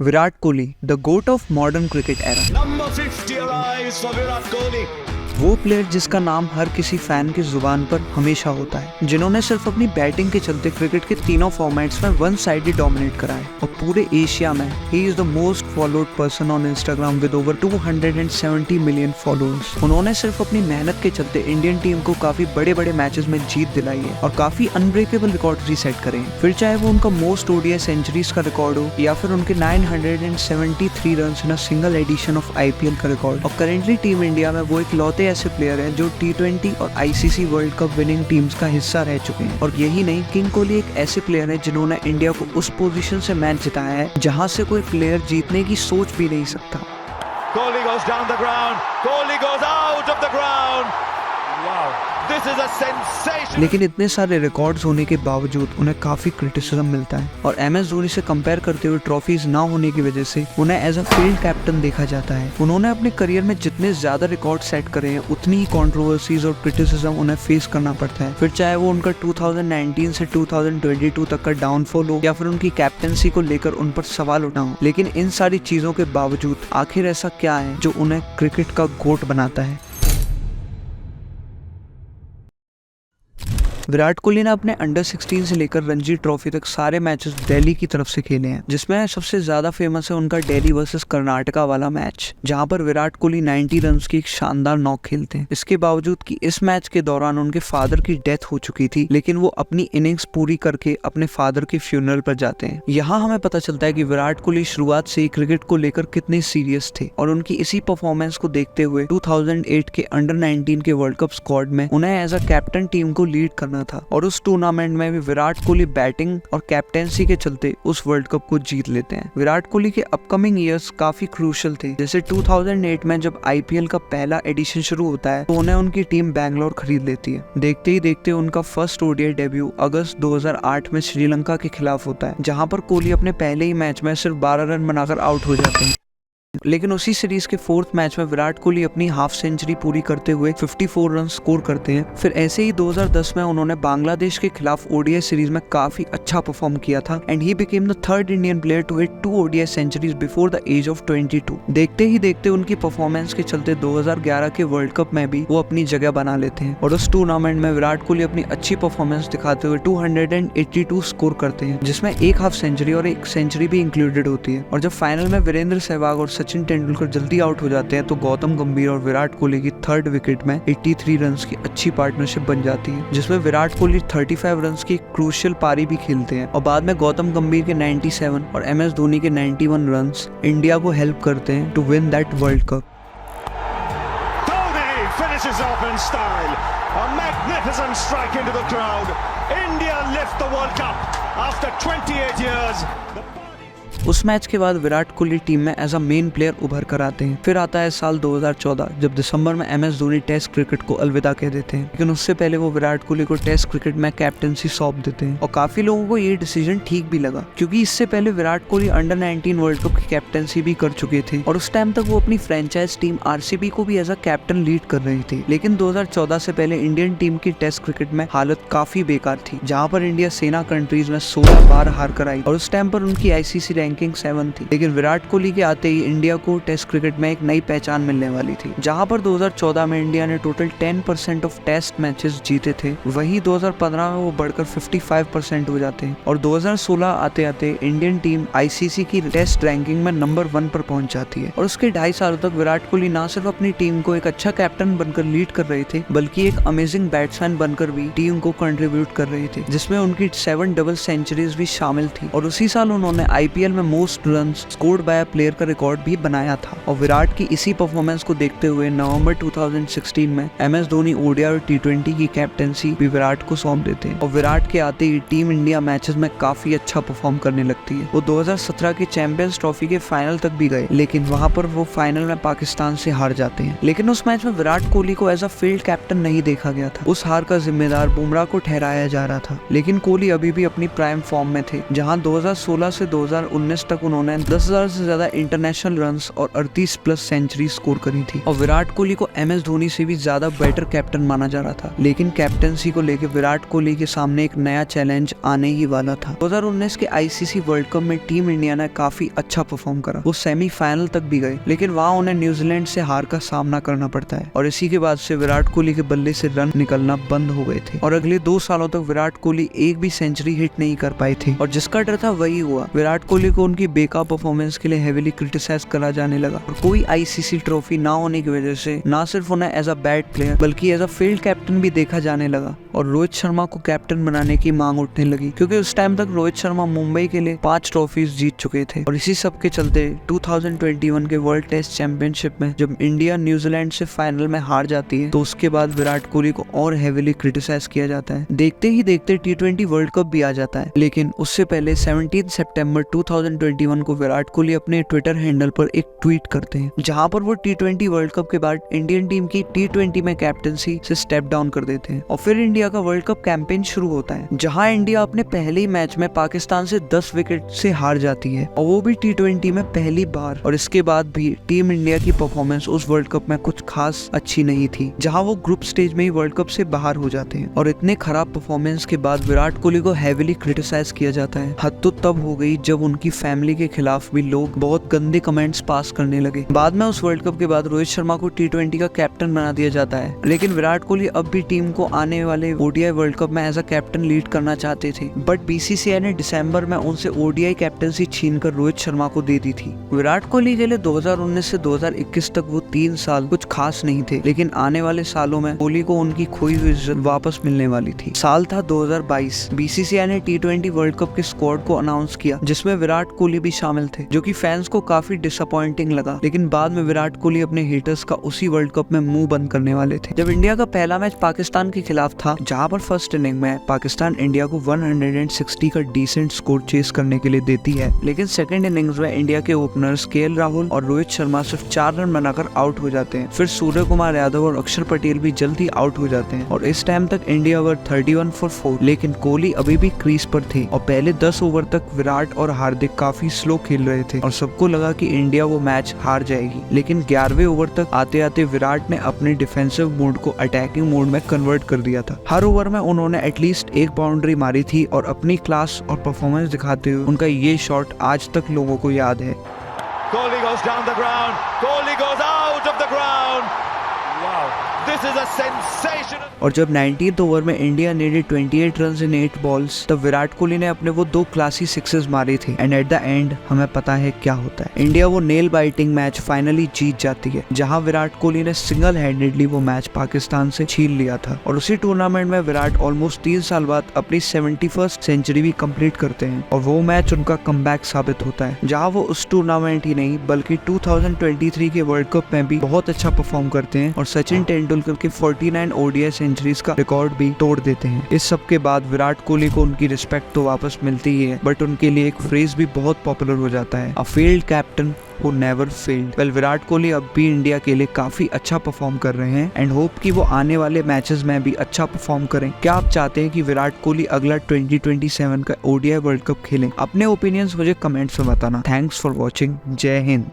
Virat Kohli, the GOAT of modern cricket era. Number 50 arrives for Virat Kohli. वो player जिसका नाम हर किसी fan की जुबान पर हमेशा होता है, जिन्होंने सिर्फ अपनी बैटिंग के चलते क्रिकेट के तीनों फॉर्मेट्स में वन साइडेड डोमिनेट करा है और पूरे एशिया में he is the most followed person on Instagram with over 270 million followers. उन्होंने सिर्फ अपनी मेहनत के चलते इंडियन टीम को काफी बड़े बड़े मैचेस में जीत दिलाई है और काफी अनब्रेकेबल रिकॉर्ड रीसेट करे हैं, फिर चाहे वो उनका मोस्ट ओडीआई सेंचुरीज का रिकॉर्ड हो या फिर उनके 973 run in a single edition of IPL का रिकॉर्ड। और करेंटली टीम इंडिया में वो एक लौते ऐसे प्लेयर हैं जो T20 और ICC world cup winning teams का हिस्सा रह चुके हैं। और यही नहीं, किंग कोहली एक ऐसे प्लेयर है जिन्होंने इंडिया को उस पोजीशन से मैच जिताया है जहां से कोई प्लेयर जीतने की सोच भी नहीं सकता। Kohli goes down the ground. Kohli goes out of the ground. Wow. This is a sensation. लेकिन इतने सारे रिकॉर्ड्स होने के बावजूद उन्हें काफी क्रिटिसिज्म मिलता है और MS धोनी से कंपेयर करते हुए ट्रॉफीज ना होने की वजह से उन्हें एज अ फील्ड कैप्टन देखा जाता है। उन्होंने अपने करियर में जितने ज्यादा रिकॉर्ड सेट करे हैं उतनी ही कंट्रोवर्सीज और क्रिटिसिज्म उन्हें फेस करना पड़ता है, फिर चाहे वो उनका 2019 से 2022 तक का डाउनफॉल हो या फिर उनकी कैप्टनसी को लेकर उन पर सवाल उठा हो। लेकिन इन सारी चीजों के बावजूद आखिर ऐसा क्या है जो उन्हें क्रिकेट का गोट बनाता है? विराट कोहली ने अपने अंडर 16 से लेकर रणजी ट्रॉफी तक सारे मैचेस दिल्ली की तरफ से खेले हैं, जिसमें सबसे ज्यादा फेमस है उनका दिल्ली वर्सेस कर्नाटका वाला मैच, जहां पर विराट कोहली 90 रन्स की एक शानदार नॉक खेलते हैं। इसके बावजूद कि इस मैच के दौरान उनके फादर की डेथ हो चुकी थी, लेकिन वो अपनी इनिंग्स पूरी करके अपने फादर के फ्यूनरल पर जाते हैं। यहाँ हमें पता चलता है कि विराट कोहली शुरुआत से ही क्रिकेट को लेकर कितने सीरियस थे और उनकी इसी परफॉर्मेंस को देखते हुए 2008 के अंडर 19 के वर्ल्ड कप स्क्वाड में उन्हें एज अ कैप्टन टीम को लीड करना था और उस टूर्नामेंट में भी विराट कोहली बैटिंग और कैप्टेंसी के चलते उस वर्ल्ड कप को जीत लेते हैं। विराट कोहली के अपकमिंग ईयर्स काफी क्रूशियल थे, जैसे 2008 में जब आईपीएल का पहला एडिशन शुरू होता है तो उन्हें उनकी टीम बैंगलोर खरीद लेती है। देखते ही देखते उनका फर्स्ट ओडीआई डेब्यू अगस्त 2008 में श्रीलंका के खिलाफ होता है, जहां पर कोहली अपने पहले ही मैच में सिर्फ 12 रन बनाकर आउट हो जाते हैं। लेकिन उसी सीरीज के फोर्थ मैच में विराट कोहली अपनी हाफ सेंचुरी पूरी करते हुए 54 रन स्कोर करते हैं। फिर ऐसे ही 2010 में उन्होंने बांग्लादेश के खिलाफ ओडीआई सीरीज में काफी अच्छा परफॉर्म किया था and he became the third Indian player to hit 2 ODI centuries before the age of 22। देखते ही देखते उनकी परफॉर्मेंस के चलते 2011 के वर्ल्ड कप में भी वो अपनी जगह बना लेते हैं और उस टूर्नामेंट में विराट कोहली अपनी अच्छी परफॉर्मेंस दिखाते हुए 282 स्कोर करते हैं, जिसमें एक हाफ सेंचुरी और एक सेंचुरी भी इंक्लूडेड होती है। और जब फाइनल में वीरेंद्र सहवाग और सचिन तेंदुलकर जल्दी आउट हो जाते हैं तो गौतम गंभीर और विराट कोहली की थर्ड विकेट में 83 रन्स की अच्छी पार्टनरशिप बन जाती है, जिसमें विराट कोहली 35 रन्स की क्रूशियल पारी भी खेलते हैं और बाद में गौतम गंभीर के 97 और MS धोनी के 91 रन्स इंडिया को हेल्प करते हैं to win that World Cup. Dhoni finishes off in style. A magnificent strike into the crowd. India lift the World Cup after 28 years. उस मैच के बाद विराट कोहली टीम में एज अ मेन प्लेयर उभर कर आते हैं। फिर आता है साल 2014 जब दिसंबर में MS धोनी टेस्ट क्रिकेट को अलविदा कह देते हैं, लेकिन उससे पहले वो विराट कोहली को टेस्ट क्रिकेट में कैप्टनसी सौंप देते हैं और काफी लोगों को ये डिसीजन ठीक भी लगा, क्योंकि इससे पहले Virat Kohli under 19 world cup की कैप्टनसी भी कर चुके थे और उस टाइम तक वो अपनी फ्रेंचाइज टीम RCB को भी एज अ कैप्टन लीड कर रही थी। लेकिन 2014 से पहले इंडियन टीम की टेस्ट क्रिकेट में हालत काफी बेकार थी, जहाँ पर इंडिया सेना कंट्रीज में 16 बार हार कर आई और उस टाइम पर उनकी ICC रैंकिंग 7 थी। लेकिन विराट कोहली के आते ही इंडिया को टेस्ट क्रिकेट में एक नई पहचान मिलने वाली थी, जहां पर 2014 में इंडिया ने टोटल 10% ऑफ टेस्ट मैचेस जीते थे, वहीं 2015 में वो बढ़कर 55% हो जाते हैं और 2016 आते आते इंडियन टीम ICC की टेस्ट रैंकिंग में नंबर 1 पर पहुंच जाती है। और उसके 2.5 सालों तक विराट कोहली न सिर्फ अपनी टीम को एक अच्छा कैप्टन बनकर लीड कर रहे थे, बल्कि एक अमेजिंग बैट्समैन बनकर भी टीम को कंट्रीब्यूट कर रहे थे, जिसमें उनकी 7 डबल सेंचुरीज भी शामिल थी। और उसी साल उन्होंने IPL में most run scored by a player का रिकॉर्ड भी बनाया था। और विराट की इसी परफॉर्मेंस को देखते हुए नवंबर 2016 में MS धोनी ओडीआई और T20 की कैप्टनसी भी विराट को सौंप देते हैं और विराट के आते ही टीम इंडिया मैचेस में काफी अच्छा परफॉर्म करने लगती है। वो 2017 के चैंपियंस ट्रॉफी के फाइनल तक भी गए, लेकिन वहां पर वो फाइनल में पाकिस्तान से हार जाते हैं। लेकिन उस मैच में विराट कोहली को एज अ फील्ड कैप्टन नहीं देखा गया था, उस हार का जिम्मेदार बुमराह को ठहराया जा रहा था। लेकिन कोहली अभी भी अपनी प्राइम फॉर्म में थे, जहां 2016 से 2019 2019 तक उन्होंने 10,000 से ज्यादा इंटरनेशनल रन्स और 38 प्लस सेंचुरी स्कोर करी थी। और विराट कोहली को MS धोनी से भी ज्यादा बेटर कैप्टन माना जा रहा था, लेकिन कैप्टनसी को लेकर विराट कोहली के सामने एक नया चैलेंज आने ही वाला था। 2019 के ICC वर्ल्ड कप में टीम इंडिया ने काफी अच्छा परफॉर्म करा, वो सेमीफाइनल तक भी गए, लेकिन वहाँ उन्हें न्यूजीलैंड से हार का सामना करना पड़ता है। और इसी के बाद से विराट कोहली के बल्ले से रन निकलना बंद हो गए थे और अगले 2 सालों तक विराट कोहली एक भी सेंचुरी हिट नहीं कर पाए थे। और जिसका डर था वही हुआ। विराट कोहली को उनकी बेकार परफॉर्मेंस के लिए हेवीली क्रिटिसाइज करा जाने लगा और कोई ICC ट्रॉफी ना होने की वजह से ना सिर्फ उन्हें एज अ बैड प्लेयर बल्कि एज अ फेल्ड कैप्टन भी देखा जाने लगा और रोहित शर्मा को कैप्टन बनाने की मांग उठने लगी, क्योंकि उस टाइम तक रोहित शर्मा मुंबई के लिए 5 ट्रॉफीज जीत चुके थे। और इसी सब के चलते 2021 के वर्ल्ड टेस्ट चैंपियनशिप में जब इंडिया न्यूजीलैंड से फाइनल में हार जाती है तो उसके बाद विराट कोहली को और हेवीली क्रिटिसाइज किया जाता है। देखते ही देखते T20 वर्ल्ड कप भी आ जाता है, लेकिन उससे पहले 17 सितंबर 2021 को विराट कोहली अपने ट्विटर हैंडल पर एक ट्वीट करते हैं जहां पर वो T20 वर्ल्ड कप के बाद इंडियन टीम की T20 में कैप्टनसी से स्टेप डाउन कर देते हैं। और फिर इंडिया का वर्ल्ड कप कैंपेन शुरू होता है जहां इंडिया अपने पहले ही मैच में पाकिस्तान से 10 विकेट से हार जाती है और वो भी T20 में पहली बार। और इसके बाद भी टीम इंडिया की परफॉर्मेंस उस वर्ल्ड कप में कुछ खास अच्छी नहीं थी, जहां वो ग्रुप स्टेज में ही वर्ल्ड कप से बाहर हो जाते हैं। और इतने खराब परफॉर्मेंस के बाद विराट कोहली को हेवीली क्रिटिसाइज किया जाता है। हद तो तब हो गई जब उनकी फैमिली के खिलाफ भी लोग बहुत गंदे कमेंट्स पास करने लगे। बाद में उस वर्ल्ड कप के बाद रोहित शर्मा को T20 का कैप्टन बना दिया जाता है, लेकिन विराट कोहली अब भी टीम को आने वाले ODI वर्ल्ड कप में एज अ कैप्टन लीड करना चाहते थे, बट BCCI ने दिसंबर में उनसे ODI कैप्टनसी छीनकर रोहित शर्मा को दे दी थी। विराट कोहली के लिए 2019 से 2021 तक वो 3 साल कुछ खास नहीं थे, लेकिन आने वाले सालों में कोहली को उनकी खोई हुई इज्जत वापस मिलने वाली थी। साल था 2022। BCCI ने T20 वर्ल्ड कप के स्क्वाड को अनाउंस किया जिसमें विराट कोहली भी शामिल थे, जो कि फैंस को काफी डिसअपॉइंटिंग लगा। लेकिन बाद में विराट कोहली अपने हेटर्स का उसी वर्ल्ड कप में मुंह बंद करने वाले थे। जब इंडिया का पहला मैच पाकिस्तान के खिलाफ था, जहां पर फर्स्ट इनिंग में पाकिस्तान इंडिया को 160 का डिसेंट स्कोर चेस करने के लिए देती है, लेकिन सेकंड इनिंग्स में इंडिया के ओपनर्स KL राहुल और रोहित शर्मा सिर्फ 4 रन बनाकर आउट हो जाते हैं। फिर सूर्य कुमार यादव और अक्षर पटेल भी जल्द ही आउट हो जाते हैं और इस टाइम तक इंडिया वर 31 for 4, लेकिन कोहली अभी भी क्रीज पर थे और पहले 10 ओवर तक विराट और हार्दिक काफी स्लो खेल रहे थे और सबको लगा कि इंडिया वो मैच हार जाएगी। लेकिन 11वें ओवर तक आते आते विराट ने अपने डिफेंसिव मोड को अटैकिंग मोड में कन्वर्ट कर दिया था। हर ओवर में उन्होंने एटलीस्ट एक बाउंड्री मारी थी और अपनी क्लास और परफॉर्मेंस दिखाते हुए उनका ये शॉट आज तक लोगों को याद है। Kohli goes down the ground. Kohli goes out of the ground. Wow. This is a sensation. और जब 19th ओवर में इंडिया नेडेड 28 रन्स इन 8 बॉल्स, तब विराट कोहली ने अपने वो 2 क्लासी सिक्सेस मारे थे एंड एट द एंड हमें पता है क्या होता है। इंडिया वो नेल बाइटिंग मैच फाइनली जीत जाती है, जहां विराट कोहली ने सिंगल हैंडेडली वो मैच पाकिस्तान से छीन लिया था। और उसी टूर्नामेंट में विराट ऑलमोस्ट 3 साल बाद अपनी 71st सेंचुरी भी कंप्लीट करते हैं और वो मैच उनका कमबैक साबित होता है, जहां वो उस टूर्नामेंट ही नहीं बल्कि 2023 के वर्ल्ड कप में भी बहुत अच्छा परफॉर्म करते हैं और सचिन तेंदुलकर के 49 ODI सेंचुरीज का रिकॉर्ड भी तोड़ देते हैं। इस सब के बाद विराट कोहली को उनकी रिस्पेक्ट तो वापस मिलती ही है, बट उनके लिए एक फ्रेज भी बहुत पॉपुलर हो जाता है, a failed captain who never failed। Well Virat Kohli अब भी इंडिया के लिए काफी अच्छा परफॉर्म कर रहे हैं एंड होप कि वो आने वाले मैचेस में भी अच्छा परफॉर्म करें। क्या आप चाहते हैं कि विराट कोहली अगला 2027 का ODI वर्ल्ड कप खेलें? अपने ओपिनियंस मुझे कमेंट्स में बताना। Thanks for watching. जय हिंद।